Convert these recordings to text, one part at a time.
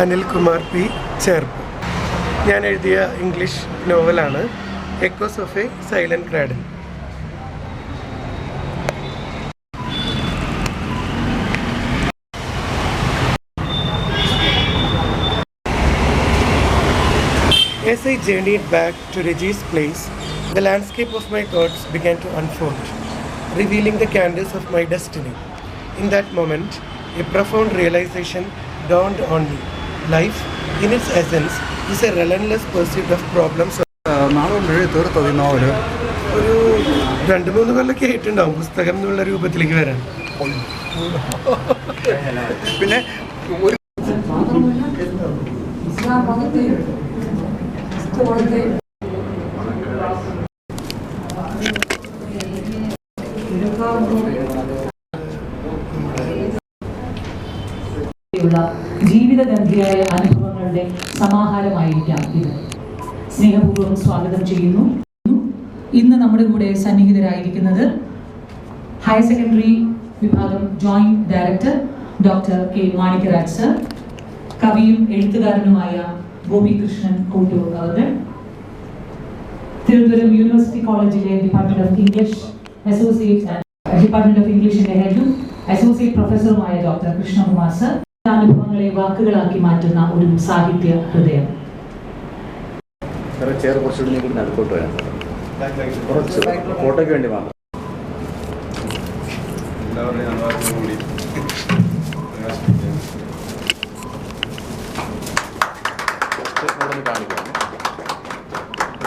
Anil Kumar P Cherpu. ഞാൻ എഴുതിയ English നോവലാണ് echoes of A silent cradle. As I journeyed back to Reggie's place, the landscape of my thoughts began to unfold, revealing the canvas of my destiny. In that moment, a profound realization dawned on me. Life, in its essence, is a relentless pursuit of problems. ഒരു 2-3 കൊല്ലമൊക്കെ ആയിട്ടുണ്ടാവും പുസ്തകം എന്നുള്ള രൂപത്തിലേക്ക് വരാൻ. പിന്നെ ജീവിതഗന്ധിയായ അനുഭവങ്ങളുടെ സമാഹാരമായിരിക്കാം ഇത്. സ്നേഹപൂർവ്വം സ്വാഗതം ചെയ്യുന്നു. ഇന്ന് നമ്മുടെ കൂടെ സന്നിഹിതരായിരിക്കുന്നത് ഹയർ സെക്കൻഡറി വിഭാഗം joint director doctor K Manikkaraj sir, കവിയും എഴുത്തുകാരനുമായ ഗോപികൃഷ്ണൻ കോട്ടൂർ അവർ, തിരുവനന്തപുരം യൂണിവേഴ്സിറ്റി കോളേജിലെ ഡിപ്പാർട്ട്മെന്റ് ഓഫ് ഇംഗ്ലീഷ് ഡിപ്പാർട്ട്മെന്റ് ഹെഡും അസോസിയേറ്റ് പ്രൊഫസറുമായ ഡോക്ടർ കൃഷ്ണകുമാർ സർ. അനുഭവങ്ങളെ വാക്കുകളാക്കി മാറ്റുന്ന ഒരു സാഹിത്യ ഹൃദയം. ഫോട്ടോയ്ക്ക് വേണ്ടി മാത്രം.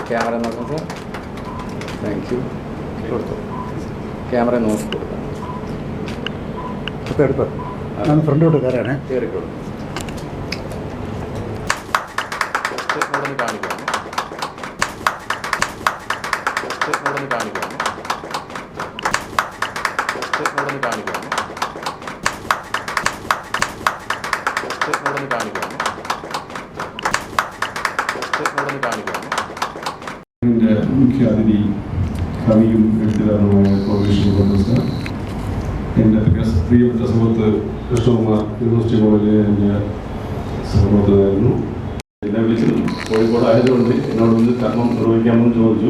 ക്യാമറ നോക്കാം സാർ. Thank you. കൊടുത്തു ക്യാമറ നോക്കി കൊടുക്കാം. അപ്പോൾ എടുത്തോ, ഞാൻ ഫ്രണ്ടോട്ട് കയറാനേ കയറിക്കോളൂ. കാണിക്കാം എൻ്റെ മുഖ്യ അതിഥി കവിയും എഴുത്തുകാരനുമായ ഗോപികൃഷ്ണൻ കോട്ടൂർ സർ, എൻ്റെ പ്രിയപ്പെട്ട സുഹൃത്ത് കൃഷ്ണകുമാർ യൂണിവേഴ്സിറ്റി കോളേജിലെ എൻ്റെ സഹപ്രവർത്തകനായിരുന്നു. എന്നെ വിളിച്ചതും കോഴിക്കോട് ആയതുകൊണ്ട് എന്നോട് ഒന്ന് കർമ്മം നിർവഹിക്കാമെന്ന് ചോദിച്ചു.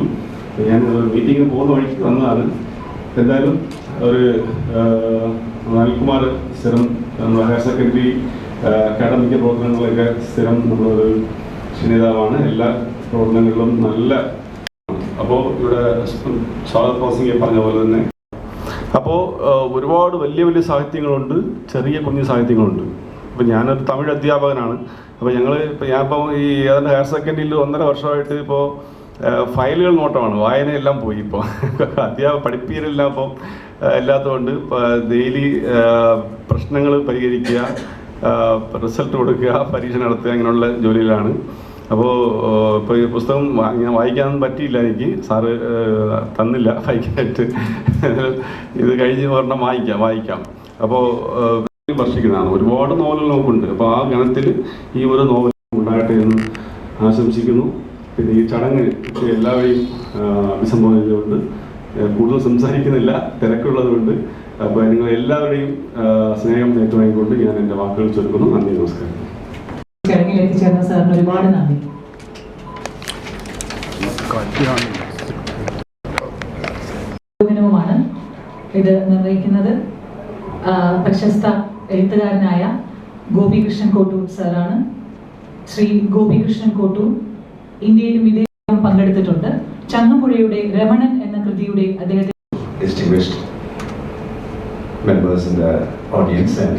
ഞാൻ മീറ്റിങ്ങിന് പോകുന്ന വഴിക്ക് വന്നതാണ്. എന്തായാലും ഒരു അനിൽകുമാർ സ്ഥിരം നമ്മുടെ ഹയർ സെക്കൻഡറി അക്കാഡമിക് പ്രവർത്തനങ്ങളൊക്കെ സ്ഥിരം നമ്മളൊരു നേതാവാണ്. എല്ലാ പ്രവർത്തനങ്ങളിലും നല്ല. അപ്പോൾ ഇവിടെ സ്വാഗത പ്രസംഗം പറഞ്ഞ പോലെ തന്നെ അപ്പോൾ ഒരുപാട് വലിയ വലിയ സാഹിത്യങ്ങളുണ്ട്, ചെറിയ കുഞ്ഞു സാഹിത്യങ്ങളുണ്ട്. അപ്പോൾ ഞാനൊരു തമിഴ് അധ്യാപകനാണ്. അപ്പോൾ ഞാനിപ്പോൾ ഈ ഏതാണ്ട് ഹയർ സെക്കൻഡറിയിൽ 1.5 വർഷമായിട്ട് ഇപ്പോൾ ഫയലുകൾ നോട്ടമാണ്, വായനയെല്ലാം പോയി. ഇപ്പോൾ പഠിപ്പീരെല്ലാം ഇപ്പോൾ ഇല്ലാത്തതുകൊണ്ട് ഡെയിലി പ്രശ്നങ്ങൾ പരിഹരിക്കുക, റിസൾട്ട് കൊടുക്കുക, പരീക്ഷ നടത്തുക, അങ്ങനെയുള്ള ജോലിയിലാണ്. അപ്പോൾ ഇപ്പോൾ ഈ പുസ്തകം ഞാൻ വായിക്കാനൊന്നും പറ്റിയില്ല, എനിക്ക് സാറ് തന്നില്ല വായിക്കാനായിട്ട്. ഇത് കഴിഞ്ഞ് പറഞ്ഞാൽ വായിക്കാം. അപ്പോൾ വർഷിക്കുന്നതാണ്. ഒരുപാട് നോവലുകൾ നമുക്കുണ്ട്. അപ്പോൾ ആ ഗണത്തിൽ ഈ ഒരു നോവൽ ഉണ്ടാകട്ടെ എന്ന് ആശംസിക്കുന്നു. പിന്നെ ഈ ചടങ്ങ് എല്ലാവരെയും അഭിസംബോധന ചെയ്തുകൊണ്ട് കൂടുതൽ സംസാരിക്കുന്നില്ല, തിരക്കുള്ളതുകൊണ്ട്. അപ്പോൾ നിങ്ങൾ എല്ലാവരുടെയും സ്നേഹം ഏറ്റുവാങ്ങിക്കൊണ്ട് ഞാൻ എൻ്റെ വാക്കുകൾ ചൊല്ലുന്നു. നന്ദി, നമസ്കാരം. ചടങ്ങിൽ എത്തിച്ചേർന്ന സാറിന് ഒരുപാട് നന്ദി. മാണ് ഇത് നിർവഹിക്കുന്നത്. പ്രശസ്ത എഴുത്തുകാരനായ ഗോപികൃഷ്ണൻ കോട്ടൂർ സാറാണ്. ശ്രീ ഗോപികൃഷ്ണൻ കോട്ടൂർ ഇന്ത്യയിലും വിദേശത്തും പങ്കെടുത്തിട്ടുണ്ട്. ചങ്ങമ്പുഴയുടെ രമണൻ എന്ന കൃതിയുടെ അദ്ദേഹത്തെ distinguished members in the audience and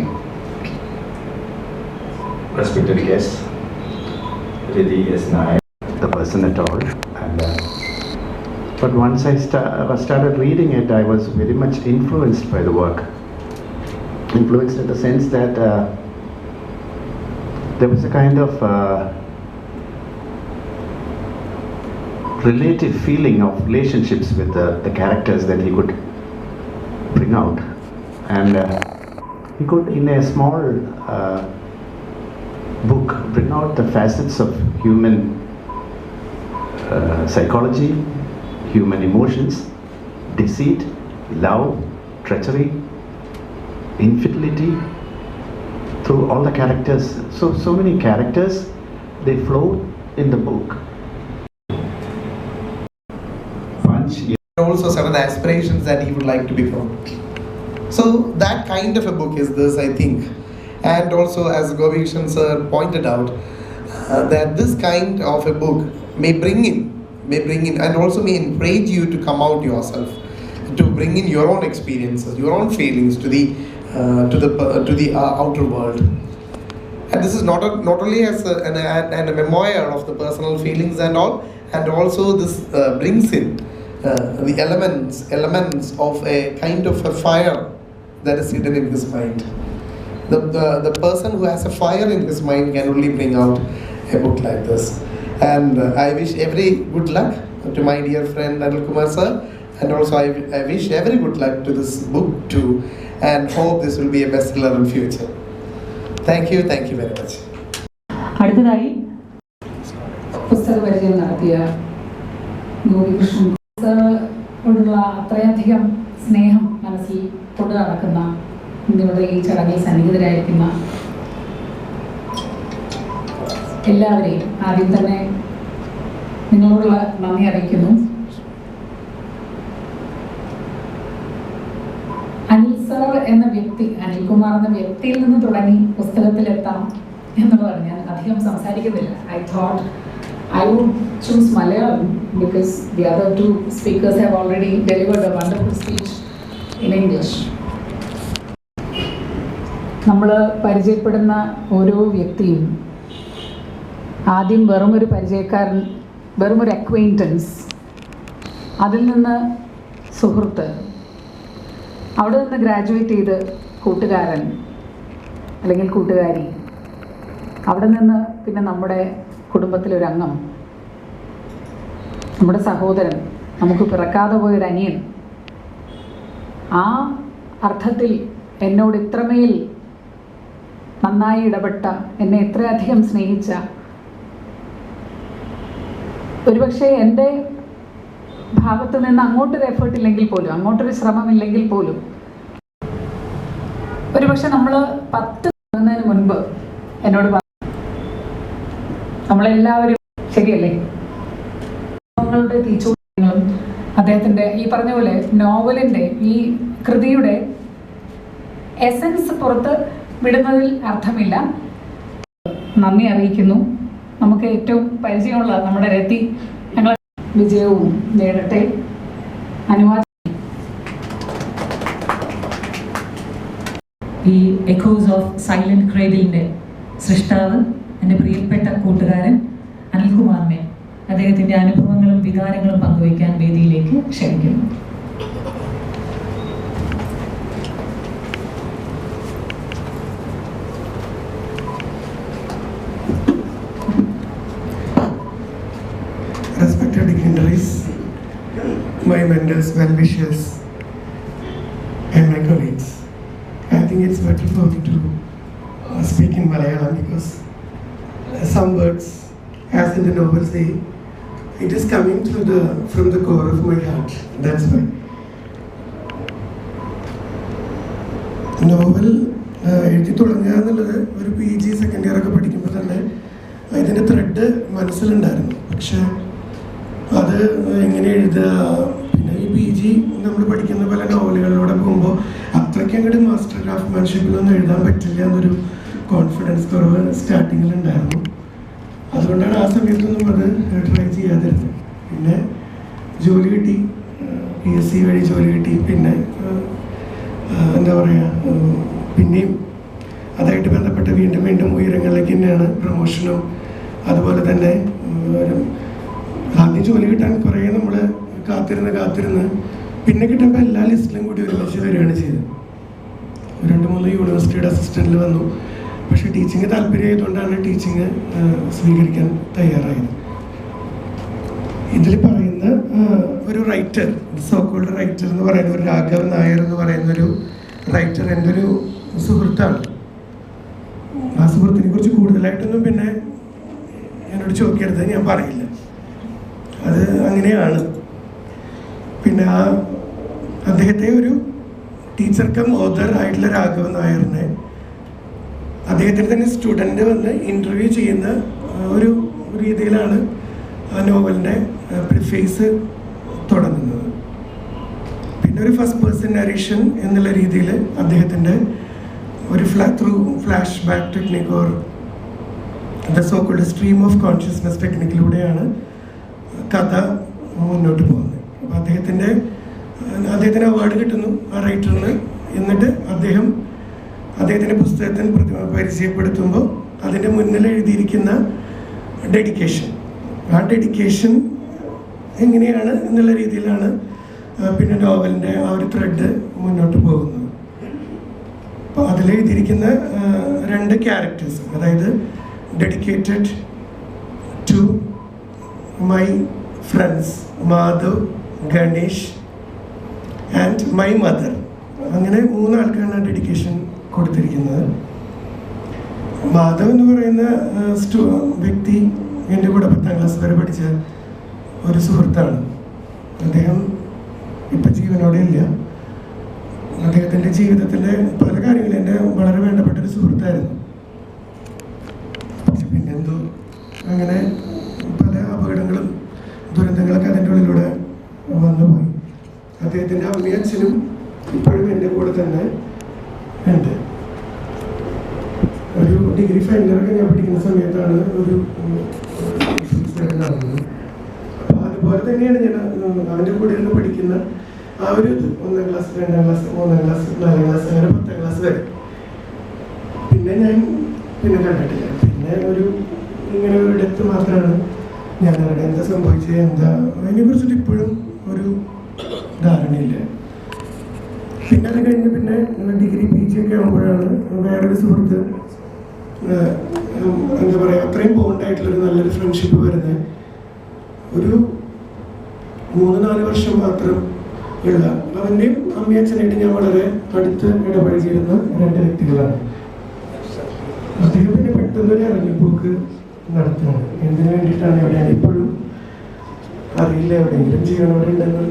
respected guests, Riddhi is not the person at all. And but once I started reading it, I was very much influenced by the work. Influenced in the sense that there was a kind of relative feeling of relationships with the characters that he could bring out, and he could, in a small book, bring out the facets of human psychology, human emotions, deceit, love, treachery, infidelity, through all the characters. So many characters, they flow in the book. Punch. Also certain aspirations that he would like to be from. So that kind of a book is this, I think. And also, as Gopi Krishnan sir pointed out, that this kind of a book may bring in and also may encourage you to come out yourself, to bring in your own experiences, your own feelings to the outer world. And this is not only as a memoir of the personal feelings and all, and also this brings in the elements of a kind of a fire that is hidden in his mind. The person who has a fire in his mind can only bring out a book like this. And I wish every good luck to my dear friend Anil Kumar sir, and also I wish every good luck to this book too, and hope this will be a bestseller in future. Thank you very much. അടുത്തതായി പുസ്തക പരിചയം നടത്തിയ ഗോപികൃഷ്ണൻ സാറിനോടുള്ള അത്രയധികം സ്നേഹം മനസ്സിൽ കൊണ്ടു നടക്കുന്ന ഇന്നിവിടെ ഈ ചടങ്ങിൽ സന്നിഹിതരായിരിക്കുന്ന എല്ലാവരെയും ആദ്യം തന്നെ നിങ്ങളോടുള്ള നന്ദി അറിയിക്കുന്നു. അനിൽ സാർ എന്ന വ്യക്തി, അനിൽകുമാർ എന്ന വ്യക്തിയിൽ നിന്ന് തുടങ്ങി പുസ്തകത്തിലെത്താം എന്നുള്ളതാണ്. ഞാൻ അധികം സംസാരിക്കുന്നില്ല. I thought I would choose Malayalam because the other two speakers have already delivered a wonderful speech in English. നമ്മൾ പരിചയപ്പെടുന്ന ഓരോ വ്യക്തിയും ആദ്യം വെറുമൊരു പരിചയക്കാരൻ, വെറുമൊരു അക്വൈൻറ്റൻസ്, അതിൽ നിന്ന് സുഹൃത്ത്, അവിടെ നിന്ന് ഗ്രാജുവേറ്റ് ചെയ്ത് കൂട്ടുകാരൻ അല്ലെങ്കിൽ കൂട്ടുകാരി, അവിടെ നിന്ന് പിന്നെ നമ്മുടെ കുടുംബത്തിലൊരംഗം, നമ്മുടെ സഹോദരൻ, നമുക്ക് പിറക്കാതെ പോയൊരു അനിയൻ. ആ അർത്ഥത്തിൽ എന്നോട് ഇത്രമേൽ നന്നായി ഇടപെട്ട, എന്നെ എത്രയധികം സ്നേഹിച്ച, ഒരുപക്ഷെ എൻ്റെ ഭാഗത്ത് നിന്ന് അങ്ങോട്ടൊരു എഫേർട്ട് ഇല്ലെങ്കിൽ പോലും, അങ്ങോട്ടൊരു ശ്രമമില്ലെങ്കിൽ പോലും, ഒരുപക്ഷെ നമ്മൾ 10 മുൻപ് എന്നോട് നമ്മളെല്ലാവരും ശരിയല്ലേ, ഞങ്ങളുടെ തീച്ചൂടങ്ങളും അദ്ദേഹത്തിൻ്റെ ഈ പറഞ്ഞ പോലെ നോവലിൻ്റെ ഈ കൃതിയുടെ എസൻസ് പുറത്ത് വിടുന്നതിൽ അർത്ഥമില്ല. നന്ദി അറിയിക്കുന്നു. നമുക്ക് ഏറ്റവും പരിചയമുള്ള നമ്മുടെ രതി ഞങ്ങൾ വിജയവും നേടട്ടെ. അനുവാദം. ഈ എക്കോസ് ഓഫ് സൈലന്റ് ക്രേഡിലിൻ്റെ സൃഷ്ടാവ്, എൻ്റെ പ്രിയപ്പെട്ട കൂട്ടുകാരൻ അനിൽകുമാറിനെ അദ്ദേഹത്തിൻ്റെ അനുഭവങ്ങളും വികാരങ്ങളും പങ്കുവയ്ക്കാൻ വേദിയിലേക്ക് ക്ഷണിക്കുന്നു. Respected dignitaries, my mentors, well-wishers, and my colleagues, I think it's better for me to speak in Malayalam because some words, as in the novel say, it is coming from the core of my heart. That's why. Novel എഴുതി തുടങ്ങുക എന്നുള്ളത് ഒരു PG second year ഒക്കെ പഠിക്കുമ്പോൾ തന്നെ ഇതിൻ്റെ thread മനസ്സിലുണ്ടായിരുന്നു. പക്ഷെ അത് എങ്ങനെ എഴുതുക, പിന്നെ ഈ PG നമ്മൾ പഠിക്കുന്ന പല നോവലുകളിലൂടെ പോകുമ്പോൾ അത്രയ്ക്ക് അങ്ങോട്ട് മാസ്റ്റർ ക്രാഫ്റ്റ്മാൻഷിപ്പിലൊന്നും എഴുതാൻ പറ്റില്ല എന്നൊരു കോൺഫിഡൻസ് കുറവ് സ്റ്റാർട്ടിങ്ങിലുണ്ടായിരുന്നു. അതുകൊണ്ടാണ് ആ സമയത്തൊന്നും അത് ട്രൈ ചെയ്യാതിരുന്നത്. പിന്നെ ജോലി കിട്ടി, PSC വഴി ജോലി കിട്ടി. പിന്നെ എന്താ പറയുക, പിന്നെയും അതായിട്ട് ബന്ധപ്പെട്ട് വീണ്ടും ഉയരങ്ങളിലേക്ക് തന്നെയാണ് പ്രൊമോഷനും. അതുപോലെ തന്നെ ആദ്യം ജോലി കിട്ടാൻ കുറേ നമ്മൾ കാത്തിരുന്ന് പിന്നെ കിട്ടുമ്പോൾ എല്ലാ ലിസ്റ്റിലും കൂടി ഒരുമിച്ച് വരികയാണ് ചെയ്തത്. 2-3 യൂണിവേഴ്സിറ്റിയുടെ അസിസ്റ്റൻറ്റിൽ വന്നു. പക്ഷേ ടീച്ചിങ് താല്പര്യമായതുകൊണ്ടാണ് ടീച്ചിങ് സ്വീകരിക്കാൻ തയ്യാറായത്. ഇതിൽ പറയുന്ന ഒരു റൈറ്റർ, സോക്കോൾഡ് റൈറ്റർ എന്ന് പറയുന്ന ഒരു രാഘവ് നായർ എന്ന് പറയുന്നൊരു റൈറ്റർ എൻ്റെ ഒരു സുഹൃത്താണ്. ആ സുഹൃത്തിനെ കുറിച്ച് കൂടുതലായിട്ടൊന്നും പിന്നെ എന്നോട് ചോദിക്കരുത്, ഞാൻ പറയില്ല, അത് അങ്ങനെയാണ്. പിന്നെ അദ്ദേഹത്തെ ഒരു ടീച്ചർ കം ഓഥർ ആയിട്ടുള്ള രാഘവ് നായറിനെ അദ്ദേഹത്തിൻ്റെ തന്നെ സ്റ്റുഡൻ്റ് വന്ന് ഇൻ്റർവ്യൂ ചെയ്യുന്ന ഒരു രീതിയിലാണ് ആ നോവലിൻ്റെ പ്രിഫേസ് തുടങ്ങുന്നത്. പിന്നെ ഒരു ഫസ്റ്റ് പേഴ്സൺ നറേഷൻ എന്നുള്ള രീതിയിൽ അദ്ദേഹത്തിൻ്റെ ഒരു through flashback technique or the so called stream of consciousness ടെക്നിക്കിലൂടെയാണ് കഥ മുന്നോട്ട് പോകുന്നത്. അപ്പോൾ അദ്ദേഹത്തിന് അവാർഡ് കിട്ടുന്നു ആ റൈറ്ററിന്. എന്നിട്ട് അദ്ദേഹത്തിൻ്റെ പുസ്തകത്തിൽ പരിചയപ്പെടുത്തുമ്പോൾ അതിൻ്റെ മുന്നിൽ എഴുതിയിരിക്കുന്ന ഡെഡിക്കേഷൻ, ആ ഡെഡിക്കേഷൻ എങ്ങനെയാണ് എന്നുള്ള രീതിയിലാണ് പിന്നെ നോവലിൻ്റെ ആ ഒരു ത്രെഡ് മുന്നോട്ട് പോകുന്നത്. അപ്പോൾ അതിലെഴുതിയിരിക്കുന്ന 2 ക്യാരക്ടേഴ്സ്, അതായത് dedicated to my friends Madhav, Ganesh and my mother, അങ്ങനെ 3 ആൾക്കാരാണ് ഡെഡിക്കേഷൻ കൊടുത്തിരിക്കുന്നത്. മാധവ് എന്ന് പറയുന്ന വ്യക്തി എൻ്റെ കൂടെ 10ാം ക്ലാസ് വരെ പഠിച്ച ഒരു സുഹൃത്താണ്. അദ്ദേഹം ഇപ്പം ജീവനോടെ ഇല്ല. അദ്ദേഹത്തിൻ്റെ ജീവിതത്തിൻ്റെ പല കാര്യങ്ങളും എൻ്റെ വളരെ വേണ്ടപ്പെട്ടൊരു സുഹൃത്തായിരുന്നു. പക്ഷെ പിന്നെന്തോ അങ്ങനെ പല അപകടങ്ങളും ദുരന്തങ്ങളൊക്കെ അതിൻ്റെ ഉള്ളിലൂടെ വന്നുപോയി. അദ്ദേഹത്തിൻ്റെ അമ്മയും അച്ഛനും ഇപ്പോഴും എൻ്റെ കൂടെ തന്നെ ഉണ്ട്. ഒരു ഡിഗ്രി ഫൈനലൊക്കെ ഞാൻ പഠിക്കുന്ന സമയത്താണ് ഒരു നടന്നത്. അപ്പോൾ അതുപോലെ തന്നെയാണ് ഞാൻ അവൻ്റെ കൂടെ ഇരുന്ന് പഠിക്കുന്ന ആ ഒരു 1ാം ക്ലാസ്, 2ാം ക്ലാസ്, 3ാം ക്ലാസ്, 4ാം ക്ലാസ്, അങ്ങനെ 10ാം ക്ലാസ് വരെ. പിന്നെ ഞാൻ കണ്ടിട്ടില്ല. പിന്നെ ഇങ്ങനെ ഒരു ഡെത്ത് മാത്രമാണ് ഞാൻ അവിടെ എന്താ സംഭവിച്ചത്, എന്താ അതിനെക്കുറിച്ചിട്ട് ഇപ്പോഴും ഒരു ധാരണയില്ല. പിന്നെ അത് കഴിഞ്ഞ് പിന്നെ ഡിഗ്രി PG ഒക്കെ ആകുമ്പോഴാണ് വേറൊരു സുഹൃത്ത് എന്താ പറയുക അത്രയും ബോണ്ടായിട്ടുള്ളൊരു നല്ലൊരു ഫ്രണ്ട്ഷിപ്പ് വരുന്നത്. ഒരു 3-4 വർഷം മാത്രം ഉള്ള അവൻ്റെയും അമ്മയച്ഛനായിട്ട് ഞാൻ വളരെ അടുത്ത് ഇടപഴകിയിരുന്ന 2 വ്യക്തികളാണ്. അദ്ദേഹം പിന്നെ പെട്ടെന്നൊരു ഇറങ്ങിപ്പോക്ക് നടത്തുന്നത്. എന്തിനു വേണ്ടിയിട്ടാണ്, എവിടെയാണ് ഇപ്പോഴും അറിയില്ല, എവിടെയെങ്കിലും ജീവനോടെ ഉണ്ടെന്ന്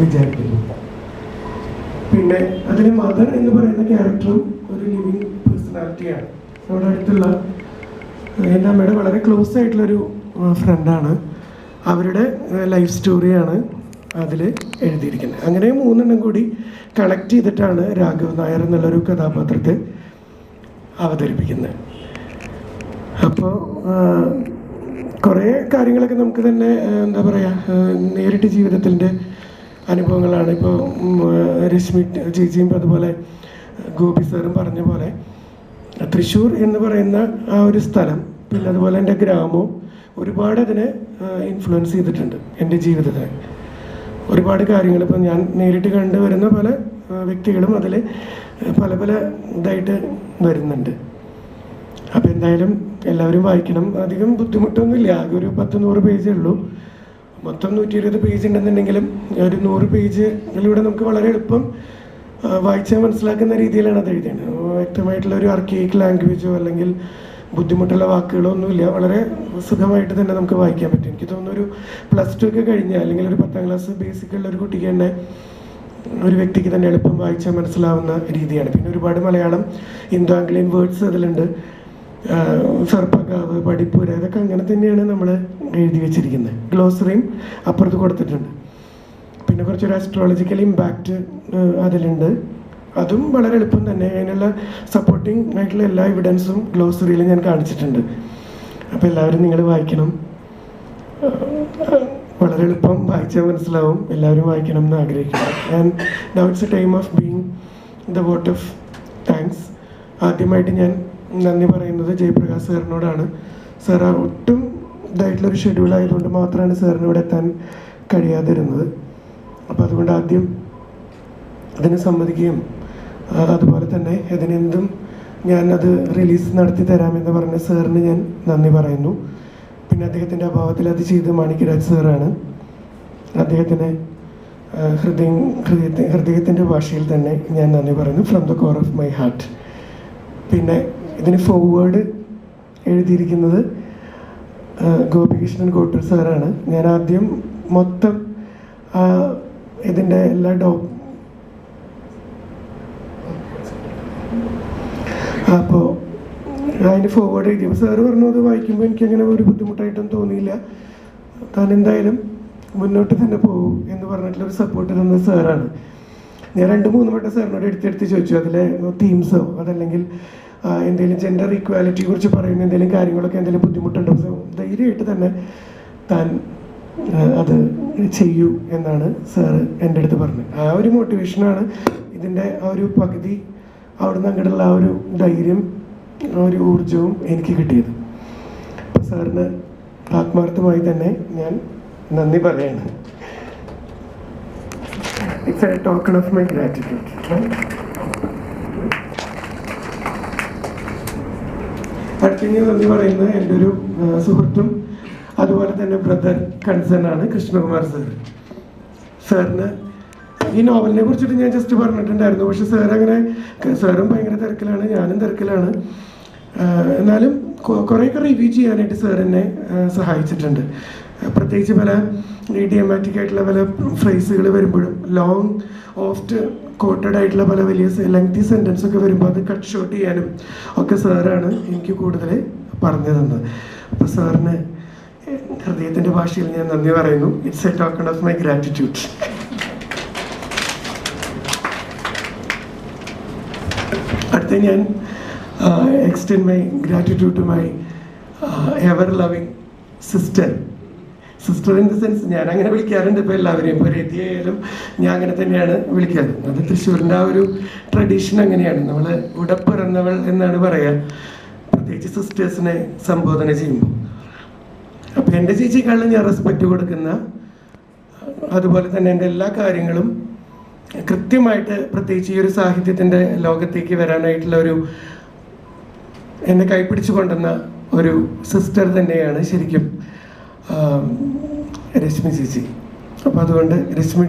വിചാരിക്കുന്നു. പിന്നെ അതിലെ മദർ എന്ന് പറയുന്ന ക്യാരക്ടറും ഒരു ലിവിങ് പേഴ്സണാലിറ്റിയാണ്. അവിടെ അടുത്തുള്ള എൻ്റെ അമ്മയുടെ വളരെ ക്ലോസ് ആയിട്ടുള്ളൊരു ഫ്രണ്ടാണ്. അവരുടെ ലൈഫ് സ്റ്റോറിയാണ് അതിൽ എഴുതിയിരിക്കുന്നത്. അങ്ങനെ 3 കൂടി കണക്ട് ചെയ്തിട്ടാണ് രാഘവ് നായർ എന്നുള്ളൊരു കഥാപാത്രത്തെ അവതരിപ്പിക്കുന്നത്. അപ്പോൾ കുറേ കാര്യങ്ങളൊക്കെ നമുക്ക് തന്നെ എന്താ പറയുക നേരിട്ട് ജീവിതത്തിൻ്റെ അനുഭവങ്ങളാണ്. ഇപ്പോൾ രശ്മി ചേച്ചിയും അതുപോലെ ഗോപി സാറും പറഞ്ഞ പോലെ തൃശ്ശൂർ എന്ന് പറയുന്ന ആ ഒരു സ്ഥലം, പിന്നെ അതുപോലെ എൻ്റെ ഗ്രാമവും ഒരുപാട് അതിനെ ഇൻഫ്ലുവൻസ് ചെയ്തിട്ടുണ്ട് എൻ്റെ ജീവിതത്തെ. ഒരുപാട് കാര്യങ്ങൾ ഇപ്പം ഞാൻ നേരിട്ട് കണ്ടുവരുന്ന പല വ്യക്തികളും അതിൽ പല ഇതായിട്ട് വരുന്നുണ്ട്. അപ്പോൾ എന്തായാലും എല്ലാവരും വായിക്കണം. അധികം ബുദ്ധിമുട്ടൊന്നുമില്ല. ആകെ ഒരു 10-100 പേജേ ഉള്ളൂ. മൊത്തം 120 പേജ് ഉണ്ടെന്നുണ്ടെങ്കിലും ഒരു 100 പേജിലൂടെ നമുക്ക് വളരെ എളുപ്പം വായിച്ചാൽ മനസ്സിലാക്കുന്ന രീതിയിലാണ് അത് എഴുതിയത്. വ്യക്തമായിട്ടുള്ള ഒരു ആർക്കൈക് ലാംഗ്വേജോ അല്ലെങ്കിൽ ബുദ്ധിമുട്ടുള്ള വാക്കുകളോ ഒന്നുമില്ല. വളരെ സുഖമായിട്ട് തന്നെ നമുക്ക് വായിക്കാൻ പറ്റും. എനിക്ക് തോന്നുന്നു ഒരു +2 ഒക്കെ കഴിഞ്ഞാൽ അല്ലെങ്കിൽ ഒരു 10ാം ക്ലാസ് ബേസിക്കുള്ള ഒരു കുട്ടിക്ക് തന്നെ, ഒരു വ്യക്തിക്ക് തന്നെ എളുപ്പം വായിച്ചാൽ മനസ്സിലാവുന്ന രീതിയാണ്. പിന്നെ ഒരുപാട് മലയാളം ഇന്തോ ആംഗ്ലിയൻ വേർഡ്സ് അതിലുണ്ട്. സർപ്പക്കാവ്, പടിപ്പൂര, ഇതൊക്കെ അങ്ങനെ തന്നെയാണ് നമ്മൾ എഴുതി വെച്ചിരിക്കുന്നത്. ഗ്ലോസറിയും അപ്പുറത്ത് കൊടുത്തിട്ടുണ്ട്. പിന്നെ കുറച്ചൊരു അസ്ട്രോളജിക്കൽ ഇമ്പാക്റ്റ് അതിലുണ്ട്. അതും വളരെ എളുപ്പം തന്നെ. അതിനുള്ള സപ്പോർട്ടിങ് ആയിട്ടുള്ള എല്ലാ എവിഡൻസും ഗ്ലോസറിയിൽ ഞാൻ കാണിച്ചിട്ടുണ്ട്. അപ്പോൾ എല്ലാവരും നിങ്ങൾ വായിക്കണം. വളരെ എളുപ്പം വായിച്ചാൽ മനസ്സിലാവും. എല്ലാവരും വായിക്കണം എന്ന് ആഗ്രഹിക്കുന്നു. And now it's A time of being the vote of thanks. ആദ്യമായിട്ട് ഞാൻ നന്ദി പറയുന്നത് ജയപ്രകാശ് സാറിനോടാണ്. സാർ ഒട്ടും ഇതായിട്ടുള്ളൊരു ഷെഡ്യൂൾ ആയതുകൊണ്ട് മാത്രമാണ് സാറിന് ഇവിടെ എത്താൻ കഴിയാതിരുന്നത്. അപ്പോൾ അതുകൊണ്ട് ആദ്യം അതിന് സമ്മതിക്കുകയും അതുപോലെ തന്നെ അതിനെന്തും ഞാനത് റിലീസ് നടത്തി തരാമെന്ന് പറഞ്ഞ സാറിന് ഞാൻ നന്ദി പറയുന്നു. പിന്നെ അദ്ദേഹത്തിൻ്റെ അഭാവത്തിൽ അത് ചെയ്ത് മാണിക്യരാജ് സാറാണ്. അദ്ദേഹത്തിന് ഹൃദയത്തിൻ്റെ ഭാഷയിൽ തന്നെ ഞാൻ നന്ദി പറയുന്നു, from the core of my heart. പിന്നെ ഇതിന് ഫോർവേഡ് എഴുതിയിരിക്കുന്നത് ഗോപികൃഷ്ണൻ കോട്ടൂർ സാറാണ്. ഞാൻ ആദ്യം മൊത്തം ഇതിൻ്റെ എല്ലാ അപ്പോൾ അതിന് ഫോർവേഡ് എഴുതിയപ്പോൾ സാറ് പറഞ്ഞു അത് വായിക്കുമ്പോൾ എനിക്കങ്ങനെ ഒരു ബുദ്ധിമുട്ടായിട്ടൊന്നും തോന്നിയില്ല, താൻ എന്തായാലും മുന്നോട്ട് തന്നെ പോകും എന്ന് പറഞ്ഞിട്ടുള്ളൊരു സപ്പോർട്ട് തന്നത് സാറാണ്. ഞാൻ 2-3 വട്ടം സാറിനോട് എടുത്തെടുത്ത് ചോദിച്ചു അതിലെ തീംസോ അതല്ലെങ്കിൽ എന്തെങ്കിലും ജെൻഡർ ഈക്വാലിറ്റിയെ കുറിച്ച് പറയുന്ന എന്തെങ്കിലും കാര്യങ്ങളൊക്കെ എന്തെങ്കിലും ബുദ്ധിമുട്ടുണ്ടോ. സോ ധൈര്യമായിട്ട് തന്നെ താൻ അത് ചെയ്യൂ എന്നാണ് സാറ് എൻ്റെ അടുത്ത് പറഞ്ഞത്. ആ ഒരു മോട്ടിവേഷനാണ് ഇതിൻ്റെ ആ ഒരു പകുതി അവിടുന്ന് അങ്ങോട്ടുള്ള ആ ഒരു ധൈര്യം ആ ഒരു ഊർജവും എനിക്ക് കിട്ടിയത്. അപ്പോൾ സാറിന് ആത്മാർത്ഥമായി തന്നെ ഞാൻ നന്ദി പറയാണ്. It's A token of my gratitude. അടുത്ത ഞാൻ നന്ദി പറയുന്നത് എൻ്റെ ഒരു സുഹൃത്തും അതുപോലെ തന്നെ ബ്രദർ കൺസേൺ ആണ് കൃഷ്ണകുമാർ സാർ. സാറിന് ഈ നോവലിനെ കുറിച്ചിട്ട് ഞാൻ ജസ്റ്റ് പറഞ്ഞിട്ടുണ്ടായിരുന്നു, പക്ഷെ സാർ അങ്ങനെ സാറും ഭയങ്കര തിരക്കിലാണ്, ഞാനും തിരക്കിലാണ്. എന്നാലും കുറേയൊക്കെ റിവ്യൂ ചെയ്യാനായിട്ട് സാർ എന്നെ സഹായിച്ചിട്ടുണ്ട്. പ്രത്യേകിച്ച് പല ഇഡിയമാറ്റിക് ആയിട്ടുള്ള പല ഫ്രേസുകൾ വരുമ്പോഴും ലോങ് ഓഫ്റ്റ് കോട്ടഡ് ആയിട്ടുള്ള പല വലിയ ലെങ്തി സെൻറ്റൻസ് ഒക്കെ വരുമ്പോൾ അത് കട്ട് ഷോർട്ട് ചെയ്യാനും ഒക്കെ സാറാണ് എനിക്ക് കൂടുതൽ പറഞ്ഞു തന്നത്. അപ്പോൾ സാറിന് ഹൃദയത്തിൻ്റെ ഭാഷയിൽ ഞാൻ നന്ദി പറയുന്നു. It's A token of my gratitude. അടുത്ത ഞാൻ extend my gratitude to my ever-loving sister. Sister in the sense ഞാൻ അങ്ങനെ വിളിക്കാറുണ്ട് ഇപ്പോൾ എല്ലാവരെയും. ഇപ്പോൾ രതിയായാലും ഞാൻ അങ്ങനെ തന്നെയാണ് വിളിക്കാറ്. അത് തൃശ്ശൂരിൻ്റെ ആ ഒരു ട്രഡീഷൻ അങ്ങനെയാണ്. നമ്മൾ ഉടപ്പിറന്നവൾ എന്നാണ് പറയുക, പ്രത്യേകിച്ച് സിസ്റ്റേഴ്സിനെ സംബോധന ചെയ്യുമ്പോൾ. അപ്പോൾ എൻ്റെ ചേച്ചിക്കാളും ഞാൻ റെസ്പെക്റ്റ് കൊടുക്കുന്ന, അതുപോലെ തന്നെ എൻ്റെ എല്ലാ കാര്യങ്ങളും കൃത്യമായിട്ട്, പ്രത്യേകിച്ച് ഈ ഒരു സാഹിത്യത്തിൻ്റെ ലോകത്തേക്ക് വരാനായിട്ടുള്ള ഒരു എന്നെ കൈപ്പിടിച്ചു കൊണ്ടുവന്ന ഒരു സിസ്റ്റർ തന്നെയാണ് ശരിക്കും രശ്മി ചേച്ചി. അപ്പോൾ അതുകൊണ്ട് രശ്മി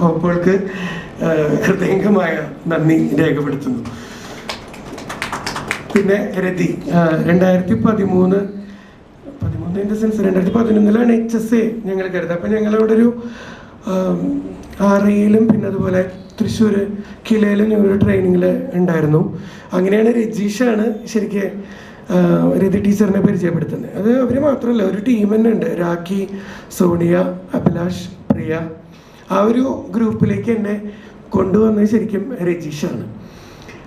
ഓപ്പോൾക്ക് ഹൃദയംഗമായ നന്ദി രേഖപ്പെടുത്തുന്നു. പിന്നെ രതി 2013 ഇൻ ദ സെൻസ് 2011 HSA ഞങ്ങൾ കരുതുക. അപ്പം ഞങ്ങളവിടെ ഒരു ആറയിലും പിന്നെ അതുപോലെ തൃശ്ശൂർ കിലയിലും ഞങ്ങളൊരു ട്രെയിനിങ്ങിൽ ഉണ്ടായിരുന്നു. അങ്ങനെയാണ് രജീഷാണ് ശരിക്കും രതി ടീച്ചറിനെ പരിചയപ്പെടുത്തുന്നത്. അത് അവർ മാത്രമല്ല, ഒരു ടീം തന്നെ ഉണ്ട്. രാഖി, സോണിയ, അഭിലാഷ്, പ്രിയ, ആ ഒരു ഗ്രൂപ്പിലേക്ക് എന്നെ കൊണ്ടുവന്നത് ശരിക്കും രജീഷാണ്.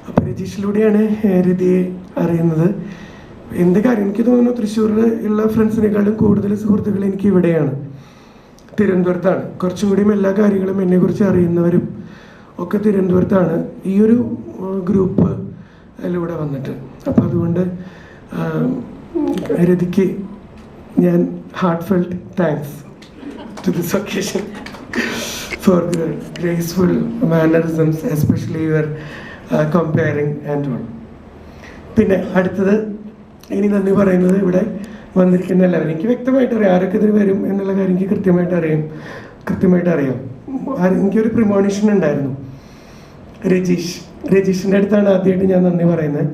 അപ്പോൾ രജീഷിലൂടെയാണ് രതിയെ അറിയുന്നത്. എന്ത് കാര്യം എനിക്ക് തോന്നുന്നു തൃശ്ശൂരിൽ ഉള്ള ഫ്രണ്ട്സിനേക്കാളും കൂടുതൽ സുഹൃത്തുക്കൾ എനിക്ക് ഇവിടെയാണ്, തിരുവനന്തപുരത്താണ്. കുറച്ചും കൂടിയും എല്ലാ കാര്യങ്ങളും എന്നെക്കുറിച്ച് അറിയുന്നവരും ഒക്കെ തിരുവനന്തപുരത്താണ് ഈ ഒരു ഗ്രൂപ്പിലൂടെ വന്നിട്ട്. അപ്പോൾ അതുകൊണ്ട് രതിക്ക് ഞാൻ heartfelt thanks to this occasion for the graceful mannerisms, especially your compering and all. പിന്നെ അടുത്തത് ഇനി നന്ദി പറയുന്നത് ഇവിടെ വന്നിരിക്കുന്ന എല്ലാവരും. എനിക്ക് വ്യക്തമായിട്ട് അറിയാം ആരൊക്കെ ഇതിന് വരും എന്നുള്ള കാര്യം എനിക്ക് കൃത്യമായിട്ട് അറിയാം. എനിക്കൊരു പ്രിമോണിഷൻ ഉണ്ടായിരുന്നു. രജീഷിൻ്റെ അടുത്താണ് ആദ്യമായിട്ട് ഞാൻ നന്ദി പറയുന്നത്.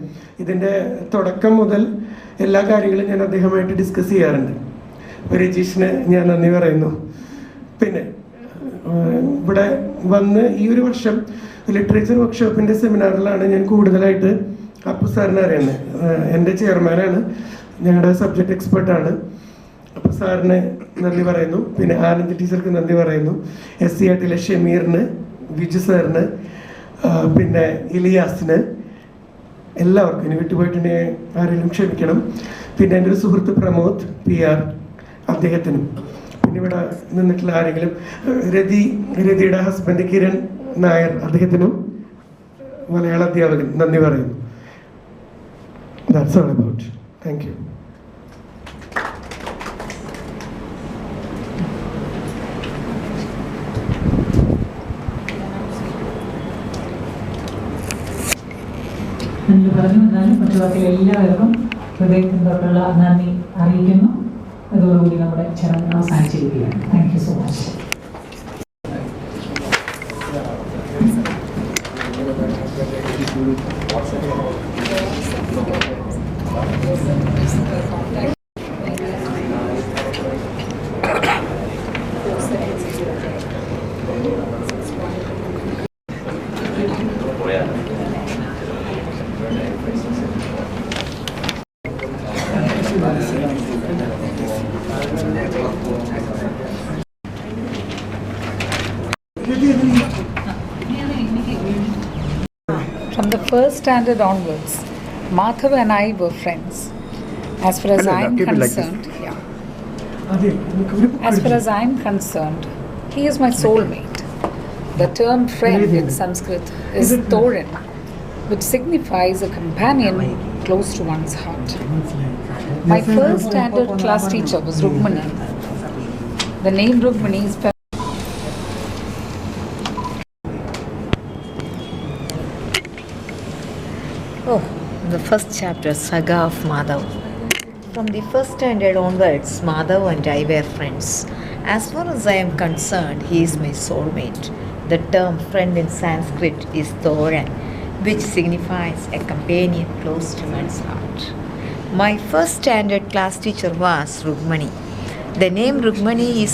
ഇതിൻ്റെ തുടക്കം മുതൽ എല്ലാ കാര്യങ്ങളും ഞാൻ അദ്ദേഹമായിട്ട് ഡിസ്കസ് ചെയ്യാറുണ്ട്. അപ്പോൾ രജീഷിന് ഞാൻ നന്ദി പറയുന്നു. പിന്നെ ഇവിടെ വന്ന് ഈ ഒരു വർഷം ലിറ്ററേച്ചർ വർക്ക്ഷോപ്പിൻ്റെ സെമിനാറിലാണ് ഞാൻ കൂടുതലായിട്ട് അപ്പു സാറിനെ അറിയുന്നത്. എൻ്റെ ചെയർമാനാണ്, ഞങ്ങളുടെ സബ്ജക്റ്റ് എക്സ്പെർട്ടാണ്. അപ്പോൾ സാറിന് നന്ദി പറയുന്നു. പിന്നെ ആനന്ദ് ടീച്ചർക്ക് നന്ദി പറയുന്നു. SC ആയിട്ടിലെ ഷമീറിന്, വിജു സാറിന്, പിന്നെ ഇലിയാസിന്, എല്ലാവർക്കും. ഇനി വിട്ടുപോയിട്ടുണ്ടെങ്കിൽ ആരെങ്കിലും ക്ഷമിക്കണം. പിന്നെ എൻ്റെ ഒരു സുഹൃത്ത് പ്രമോദ് PR, അദ്ദേഹത്തിനും. പിന്നെ ഇവിടെ നിന്നിട്ടുള്ള ആരെങ്കിലും, രതിയുടെ ഹസ്ബൻഡ് കിരൺ നായർ, അദ്ദേഹത്തിനും, മലയാള അധ്യാപകൻ, നന്ദി പറയുന്നു. That's all about. Thank you. എന്ന് പറഞ്ഞു എന്നാലും മറ്റുള്ളവർക്ക് എല്ലാവർക്കും ഹൃദയത്തിൽ തൊട്ടുള്ള നന്ദി അറിയിക്കുന്നു. അതോടുകൂടി നമ്മുടെ ചടങ്ങ് അവസാനിച്ചിരിക്കുകയാണ്. Thank you so much. From the first standard onwards, Madhav and I were friends. As far as I'm concerned, as far as I'm concerned, he is my soulmate. The term friend in Sanskrit is Thoran, which signifies a companion close to one's heart. My first standard class teacher was Rukmani. The name Rukmani is Oh, the first chapter, Saga of Madhav. From the first standard onwards, Madhav and I were friends. As far as I am concerned, he is my soulmate. The term friend in Sanskrit is Thoran, which signifies a companion close to one's heart. My first standard class teacher was Rukmani. The name Rukmani is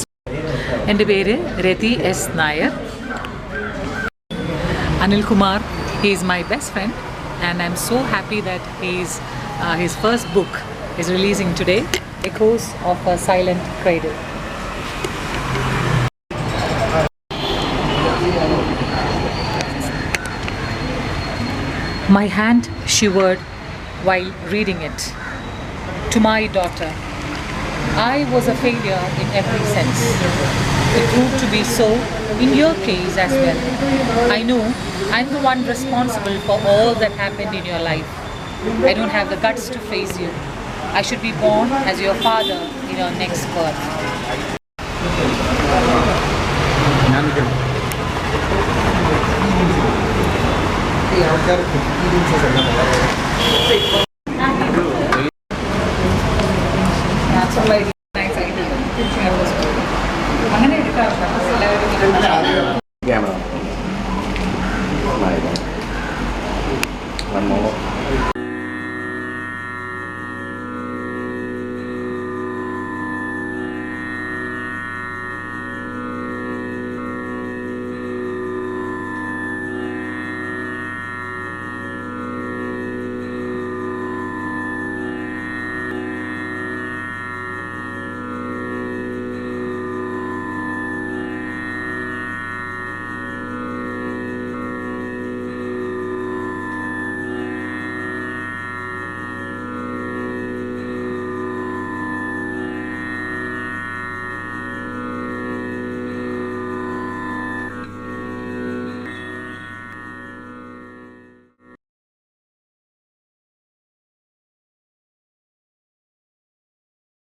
എൻ്റെ പേര് Rathi S Nair. Anilkumar, he is my best friend and I'm so happy that his first book is releasing today, Echoes of a Silent Cradle. My hand shivered while reading it. To my daughter, I was a failure in every sense. It proved to be so in your case as well. I know I'm the one responsible for all that happened in your life. I don't have the guts to face you. I should be born as your father in your next birth. ഈ ആൾക്കാർക്ക്